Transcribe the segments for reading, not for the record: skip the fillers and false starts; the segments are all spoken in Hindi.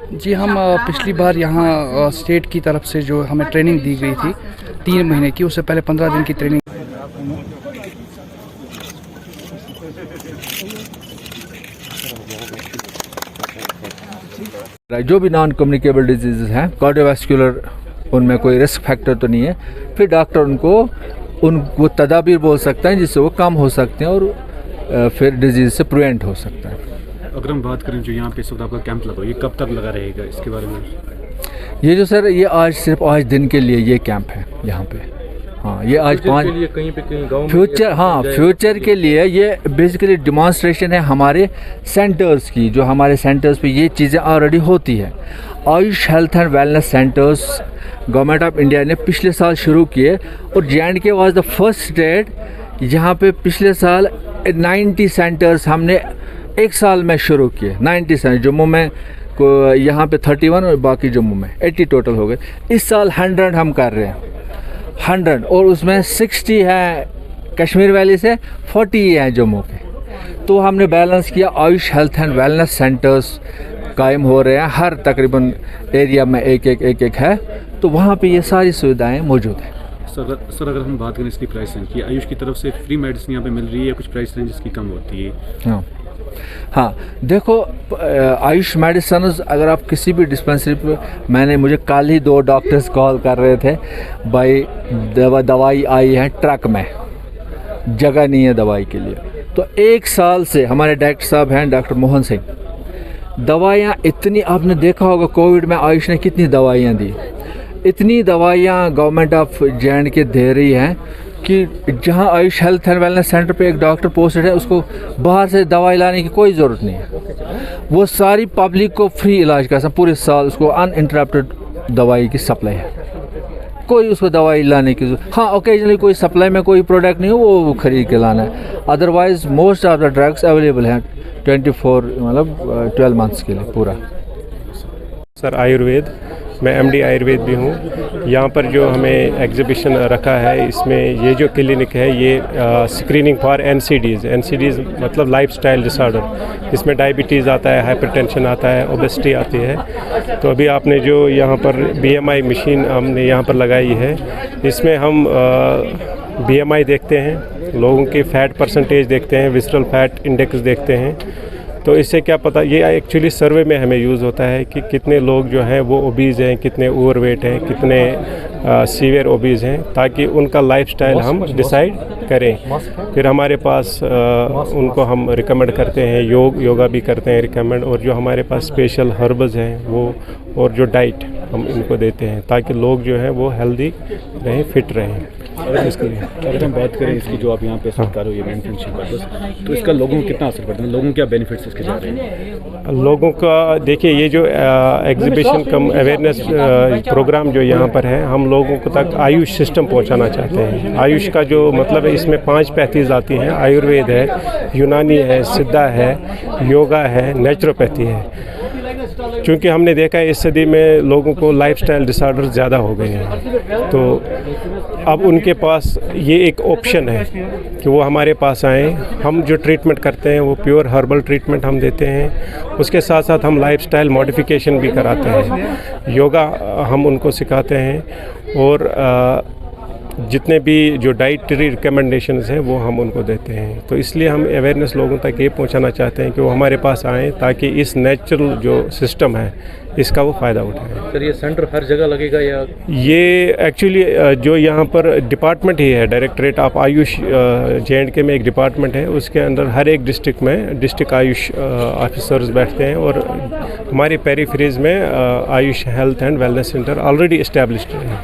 जी हम पिछली बार यहाँ स्टेट की तरफ से जो हमें ट्रेनिंग दी गई थी 3 महीने की, उससे पहले 15 दिन की ट्रेनिंग। जो भी नॉन कम्युनिकेबल डिजीज़ हैं, कार्डियोवास्कुलर, उनमें कोई रिस्क फैक्टर तो नहीं है, फिर डॉक्टर उनको वो तदाबीर बोल सकते हैं जिससे वो कम हो सकते हैं और फिर डिजीज़ से प्रिवेंट हो सकता है। अगर हम बात करें जो यहाँ पे इस वक्त आपका कैंप लगा, ये कब तक लगा रहेगा, इसके बारे में? ये जो सर, ये सिर्फ आज दिन के लिए ये कैंप है यहाँ पे। हाँ, ये आज 5 कहीं पे कहीं गाँव फ्यूचर, हाँ फ्यूचर के लिए ये बेसिकली डिमॉन्स्ट्रेशन है हमारे सेंटर्स की। जो हमारे सेंटर्स पे ये चीज़ें ऑलरेडी होती है। Ayush health and wellness centres government of India ने पिछले साल शुरू किए और J&K was the first state यहाँ पे पिछले साल 90 सेंटर्स हमने एक साल में शुरू किए। 90 सेंटर जम्मू में को, यहाँ पे 31 और बाकी जम्मू में 80 टोटल हो गए। इस साल 100 हम कर रहे हैं, 100, और उसमें 60 है कश्मीर वैली से, 40 हैं जम्मू के। तो हमने बैलेंस किया। Ayush health and wellness centres कायम हो रहे हैं, हर तकरीबन एरिया में एक है, तो वहाँ पे ये सारी सुविधाएं मौजूद हैं। सर अगर हम बात करें इसकी प्राइस रेंज की, आयुष की तरफ से फ्री मेडिसिन यहाँ पे मिल रही है, कुछ प्राइस रेंज इसकी कम होती है? हाँ देखो, आयुष मेडिसिन अगर आप किसी भी डिस्पेंसरी पे, मुझे कल ही 2 डॉक्टर्स कॉल कर रहे थे, भाई दवाई आई है ट्रक में, जगह नहीं है दवाई के लिए। तो 1 साल से हमारे डायरेक्टर साहब हैं डॉक्टर मोहन सिंह, दवाइयाँ इतनी, आपने देखा होगा कोविड में आयुष ने कितनी दवाइयाँ दी, इतनी दवाइयाँ गवर्नमेंट ऑफ J&K दे रही हैं कि जहाँ Ayush health and wellness centre पे एक डॉक्टर पोस्टेड है, उसको बाहर से दवाई लाने की कोई ज़रूरत नहीं है। वो सारी पब्लिक को फ्री इलाज कर सकते, पूरे साल उसको अनइंटरप्टेड दवाई की सप्लाई है, कोई उसको दवाई लाने की। हाँ, ओकेजनली कोई सप्लाई में कोई प्रोडक्ट नहीं हो, वो खरीद के लाना है। Otherwise most of the drugs available हैं 24 मतलब 12 मंथ्स के लिए पूरा। सर आयुर्वेद, मैं MD आयुर्वेद भी हूँ। यहाँ पर जो हमें एग्जीबिशन रखा है, इसमें ये जो क्लिनिक है ये स्क्रीनिंग फॉर NCDs मतलब लाइफस्टाइल डिसऑर्डर। इसमें डायबिटीज़ आता है, हाइपरटेंशन आता है, ओबेसिटी आती है। तो अभी आपने जो यहाँ पर BMI मशीन हमने यहाँ पर लगाई है, इसमें हम BMI देखते हैं, लोगों के फ़ैट परसेंटेज देखते हैं, विसरल फैट इंडेक्स देखते हैं। तो इससे क्या पता, ये एक्चुअली सर्वे में हमें यूज़ होता है कि कितने लोग जो हैं वो ओबीज़ हैं, कितने ओवरवेट हैं, कितने सीवियर ओबीज़ हैं, ताकि उनका लाइफस्टाइल हम डिसाइड करें। फिर हमारे पास उनको हम रिकमेंड करते हैं, योगा भी करते हैं रिकमेंड, और जो हमारे पास स्पेशल हर्ब्स हैं वो, और जो डाइट हम इनको देते हैं ताकि लोग जो हैं वो हेल्दी रहें, फिट रहें। अगर हम बात करें इसकी जो आप यहाँ पे सरकार हुई है, तो इसका लोगों को कितना असर पड़ता है, लोगों को क्या बेनिफिट्स इसके जा रहे हैं? लोगों का देखिए, ये जो एग्जीबिशन कम अवेयरनेस प्रोग्राम जो यहाँ पर है, हम लोगों को तक आयुष सिस्टम पहुँचाना चाहते हैं। आयुष का जो मतलब है, इसमें 5 पैथीज आती हैं। आयुर्वेद है, यूनानी है, सिद्धा है, योगा है, नेचुरोपैथी है। क्योंकि हमने देखा है इस सदी में लोगों को लाइफस्टाइल डिसऑर्डर्स ज़्यादा हो गए हैं, तो अब उनके पास ये एक ऑप्शन है कि वो हमारे पास आएँ। हम जो ट्रीटमेंट करते हैं वो प्योर हर्बल ट्रीटमेंट हम देते हैं, उसके साथ साथ हम लाइफस्टाइल मॉडिफिकेशन भी कराते हैं, योगा हम उनको सिखाते हैं, और जितने भी जो डाइटरी रिकमेंडेशंस हैं वो हम उनको देते हैं। तो इसलिए हम अवेयरनेस लोगों तक ये पहुंचाना चाहते हैं कि वो हमारे पास आएँ, ताकि इस नेचुरल जो सिस्टम है इसका वो फ़ायदा उठाएं। सर ये सेंटर हर जगह लगेगा या? ये एक्चुअली जो यहाँ पर डिपार्टमेंट ही है, डायरेक्टरेट ऑफ आयुष J&K में एक डिपार्टमेंट है, उसके अंदर हर एक डिस्ट्रिक्ट में डिस्ट्रिक्ट आयुष ऑफिसर्स बैठते हैं, और हमारी पेरीफ्रीज में Ayush health and wellness centre already established है,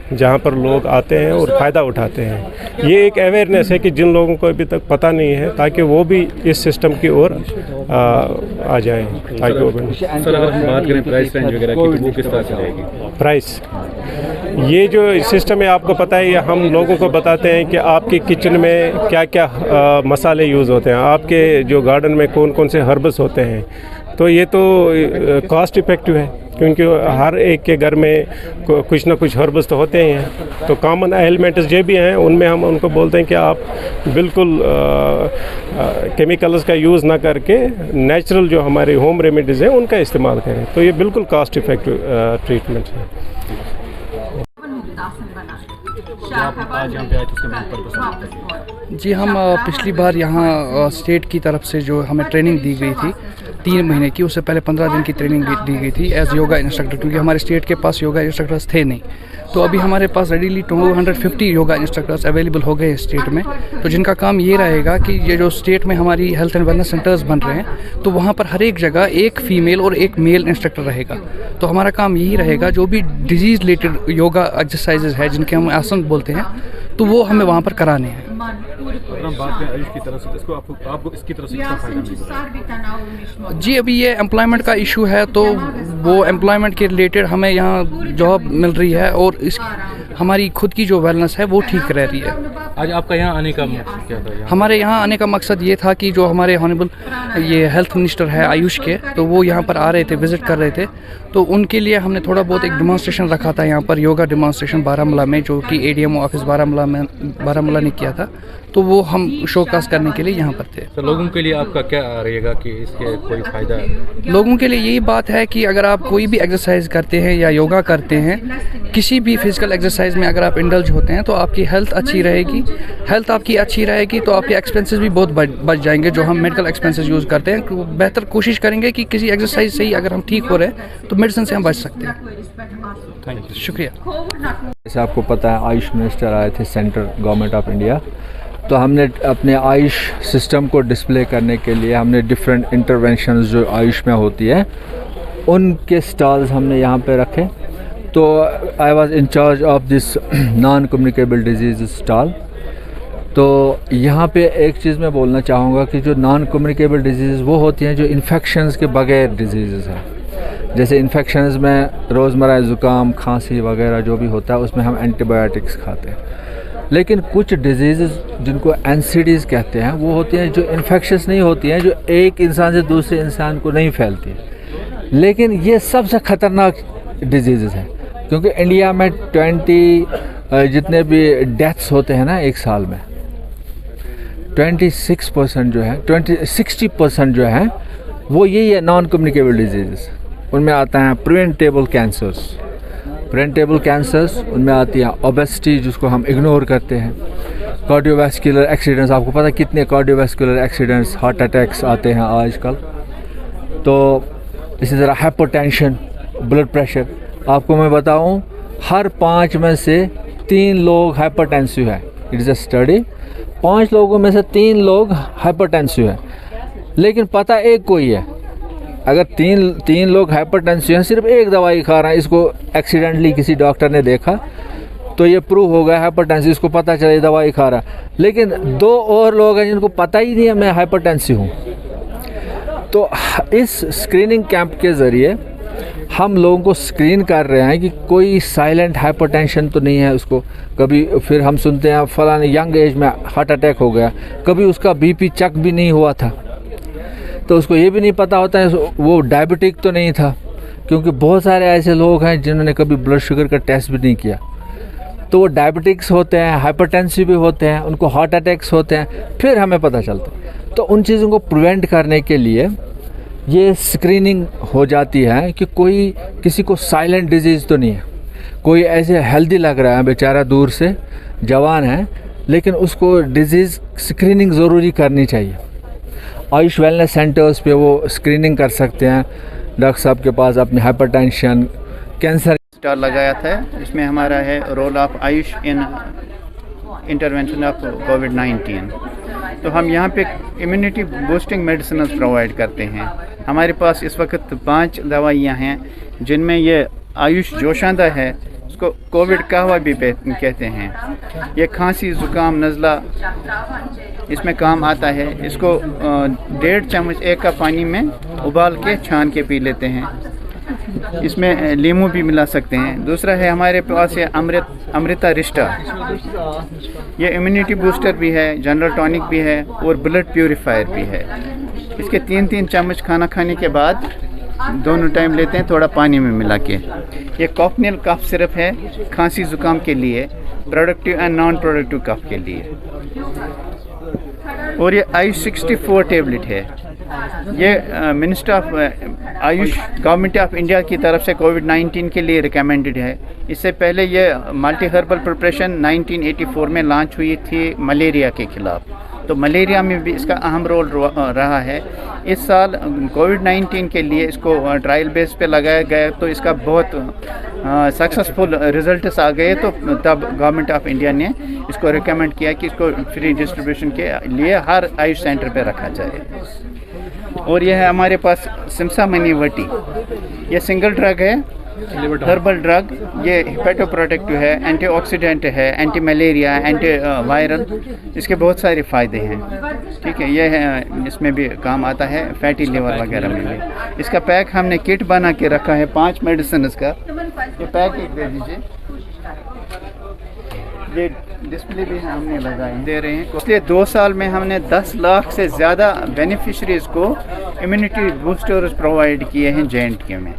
जहाँ पर लोग आते हैं और फ़ायदा उठाते हैं। ये एक अवेयरनेस है कि जिन लोगों को अभी तक पता नहीं है, ताकि वो भी इस सिस्टम की ओर आ जाएं, ताकि वो भी। सर अगर हम बात करें प्राइस रेंज वगैरह की, तो वो किस तरह से रहेगी? प्राइस, ये जो सिस्टम है आपको पता है, हम लोगों को बताते हैं कि आपके किचन में क्या क्या मसाले यूज़ होते हैं, आपके जो गार्डन में कौन कौन से हर्ब्स होते हैं। तो ये तो कॉस्ट इफ़ेक्टिव है, क्योंकि हर एक के घर में कुछ ना कुछ हर्बस तो होते ही हैं। तो कॉमन एलिमेंट्स जो भी हैं उनमें हम उनको बोलते हैं कि आप बिल्कुल केमिकल्स का यूज़ ना करके नेचुरल जो हमारे होम रेमेडीज़ हैं उनका इस्तेमाल करें। तो ये बिल्कुल कॉस्ट इफ़ेक्टिव ट्रीटमेंट है। आज यहाँ पे आए तो उसका मेन पर्पस है। जी, हम पिछली बार यहाँ स्टेट की तरफ से जो हमें ट्रेनिंग दी गई थी 3 महीने की, उससे पहले 15 दिन की ट्रेनिंग दी गई थी एज योगा इंस्ट्रक्टर, क्योंकि हमारे स्टेट के पास योगा इंस्ट्रक्टर्स थे नहीं। तो अभी हमारे पास रेडीली 250 योगा इंस्ट्रक्टर्स अवेलेबल हो गए स्टेट में। तो जिनका काम ये रहेगा कि ये जो स्टेट में हमारी हेल्थ एंड वेलनेस सेंटर्स बन रहे हैं तो वहाँ पर हर एक जगह एक फीमेल और एक मेल इंस्ट्रक्टर रहेगा। तो हमारा काम यही रहेगा, जो भी डिजीज़ रिलेटेड योगा एक्सरसाइजेज है जिनके हम आसन बोलते हैं, तो वो हमें वहाँ पर कराने हैं। अगर हम बात करें आयुष की तरफ से, तो आपको इसकी तरफ से कितना फायदा मिलेगा? जी, अभी ये एम्प्लॉयमेंट का इशू है, तो वो एम्प्लॉयमेंट के रिलेटेड हमें यहाँ जॉब मिल रही है और इस हमारी खुद की जो वेलनेस है वो ठीक रह रही है। आज आपका यहाँ आने का मकसद क्या था? हमारे यहाँ आने का मकसद ये था कि जो हमारे हॉनेबल ये हेल्थ मिनिस्टर है आयुष के, तो वो यहाँ पर आ रहे थे, विज़िट कर रहे थे। तो उनके लिए हमने थोड़ा बहुत एक डिमॉन्स्ट्रेशन रखा था यहाँ पर, योगा डिमॉन्स्ट्रेशन बारामूला में, जो कि ADMO ऑफिस बारामूला ने किया था। तो वो हम शोकास करने के लिए यहाँ पर थे। तो लोगों के लिए आपका क्या रहेगा कि इसके कोई फ़ायदा है? लोगों के लिए यही बात है कि अगर आप कोई भी एक्सरसाइज करते हैं या योगा करते हैं, किसी भी फिजिकल एक्सरसाइज में अगर आप इंडल्ज होते हैं तो आपकी हेल्थ अच्छी रहेगी। हेल्थ आपकी अच्छी रहेगी तो आपके एक्सपेंसेस भी बहुत बच जाएंगे, जो हम मेडिकल एक्सपेंसेस यूज़ करते हैं। तो बेहतर कोशिश करेंगे कि किसी एक्सरसाइज से ही अगर हम ठीक हो रहे हैं तो मेडिसिन से हम बच सकते हैं। थैंक यू, शुक्रिया। जैसे आपको पता है आयुष मिनिस्टर आए थे सेंट्रल गवर्नमेंट ऑफ इंडिया, तो हमने अपने आयुष सिस्टम को डिस्प्ले करने के लिए हमने डिफरेंट इंटरवेंशंस जो आयुष में होती है उनके स्टॉल्स हमने यहाँ पे रखे। तो I was in charge of this non communicable disease stall. तो यहाँ पे एक चीज़ मैं बोलना चाहूँगा कि जो नॉन कम्युनिकेबल डिजीज़ वो होती हैं जो इन्फेक्शंस के बगैर डिजीज़ हैं। जैसे इन्फेक्शंस में रोज़मर्रा ज़ुकाम, खांसी वगैरह जो भी होता है उसमें हम एंटीबायोटिक्स खाते हैं। लेकिन कुछ डिजीज़ जिनको NCDs कहते हैं वो होती हैं जो इन्फेक्शस नहीं होती हैं, जो एक इंसान से दूसरे इंसान को नहीं फैलती, लेकिन ये सबसे ख़तरनाक डिजीज़ हैं। क्योंकि इंडिया में 20 जितने भी डेथ्स होते हैं ना एक साल में, 26% जो है 60% जो है वो यही है नॉन कम्युनिकेबल डिजीज़। उनमें आता है प्रिवेंटेबल कैंसर्स, उनमें आती है ओबेसिटी जिसको हम इग्नोर करते हैं, कार्डियोवैस्कुलर एक्सीडेंट्स। आपको पता है कितने कार्डियोवैस्कुलर एक्सीडेंट्स, हार्ट अटैक्स आते हैं आजकल। तो इसी तरह हाइपरटेंशन, ब्लड प्रेशर। आपको मैं बताऊं, हर 5 में से 3 लोग हाइपरटेंसिव है। इट इज़ अ स्टडी, 5 लोगों में से 3 लोग हाइपरटेंसिव है। लेकिन पता एक कोई है, अगर तीन लोग हाइपरटेंसिव हैं, सिर्फ एक दवाई खा रहे हैं, इसको एक्सीडेंटली किसी डॉक्टर ने देखा तो ये प्रूव हो गया हाइपरटेंसिव, इसको पता चला ये दवाई खा रहा है। लेकिन 2 और लोग हैं जिनको पता ही नहीं है मैं हाइपरटेंसिव हूँ। तो इस स्क्रीनिंग कैंप के ज़रिए हम लोगों को स्क्रीन कर रहे हैं कि कोई साइलेंट हाइपरटेंशन तो नहीं है उसको। कभी फिर हम सुनते हैं फलाने यंग एज में हार्ट अटैक हो गया, कभी उसका BP चेक भी नहीं हुआ था, तो उसको ये भी नहीं पता होता है वो डायबिटिक तो नहीं था। क्योंकि बहुत सारे ऐसे लोग हैं जिन्होंने कभी ब्लड शुगर का टेस्ट भी नहीं किया, तो वो डायबिटिक्स होते हैं, हाइपरटेंसिव भी होते हैं, उनको हार्ट अटैक्स होते हैं, फिर हमें पता चलता है। तो उन चीज़ों को प्रिवेंट करने के लिए ये स्क्रीनिंग हो जाती है कि कोई किसी को साइलेंट डिजीज़ तो नहीं है, कोई ऐसे हेल्दी लग रहा है बेचारा, दूर से जवान है, लेकिन उसको डिजीज़ स्क्रीनिंग ज़रूरी करनी चाहिए। आयुष वेलनेस सेंटर्स पे वो स्क्रीनिंग कर सकते हैं डॉक्टर साहब के पास अपनी हाइपरटेंशन, कैंसर। स्टॉल लगाया था, इसमें हमारा है role of AYUSH in intervention of COVID. तो हम यहाँ पे इम्यूनिटी बूस्टिंग मेडिसिन प्रोवाइड करते हैं। हमारे पास इस वक्त 5 दवाइयाँ हैं, जिनमें ये आयुष जोशांदा है, उसको कोविड कहवा भी कहते हैं। ये खांसी, ज़ुकाम, नज़ला इसमें काम आता है। इसको 1.5 चम्मच 1 कप पानी में उबाल के छान के पी लेते हैं। इसमें लीमू भी मिला सकते हैं। दूसरा है हमारे पास ये अमृता रिष्टा, ये इम्यूनिटी बूस्टर भी है, जनरल टॉनिक भी है और ब्लड प्यूरिफायर भी है। इसके 3-3 चम्मच खाना खाने के बाद दोनों टाइम लेते हैं, थोड़ा पानी में मिला के। ये कॉकनेल कफ सिरप है खांसी ज़ुकाम के लिए, productive and non productive cough के लिए। और ये आयुष 64 टेबलेट है। ये minister of Ayush government of India की तरफ से कोविड-19 के लिए रिकमेंडेड है। इससे पहले ये मल्टी हर्बल प्रिपरेशन 1984 में लॉन्च हुई थी मलेरिया के खिलाफ, तो मलेरिया में भी इसका अहम रोल रहा है। इस साल कोविड-19 के लिए इसको ट्रायल बेस पे लगाया गया, तो इसका बहुत सक्सेसफुल रिजल्ट्स आ गए। तो तब गवर्नमेंट ऑफ इंडिया ने इसको रिकमेंड किया कि इसको फ्री डिस्ट्रीब्यूशन के लिए हर आयुष सेंटर पे रखा जाए। और यह है हमारे पास सिमसा मनी वटी, ये सिंगल ड्रग है, हर्बल ड्रग। ये हेपेटोप्रोटेक्टिव है, एंटीऑक्सीडेंट है, एंटी मलेरिया, एंटी वायरल, इसके बहुत सारे फ़ायदे हैं। ठीक है, ये है, इसमें भी काम आता है फैटी लिवर वगैरह में भी। इसका पैक हमने किट बना के रखा है 5 मेडिसिन का। ये पैक एक दे दीजिए। ये डिस्प्ले भी हमने लगाए दे रहे हैं। पिछले 2 साल में हमने 10 लाख से ज़्यादा बेनिफिशरीज़ को इम्यूनिटी बूस्टर्स प्रोवाइड किए हैं J&K में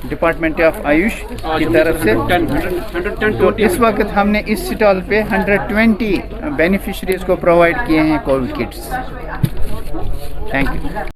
डिपार्टमेंट ऑफ आयुष की तरफ से। तो इस वक्त हमने इस स्टॉल पे 120 बेनिफिशरीज़ को प्रोवाइड किए हैं कोविड किट्स। Thank you.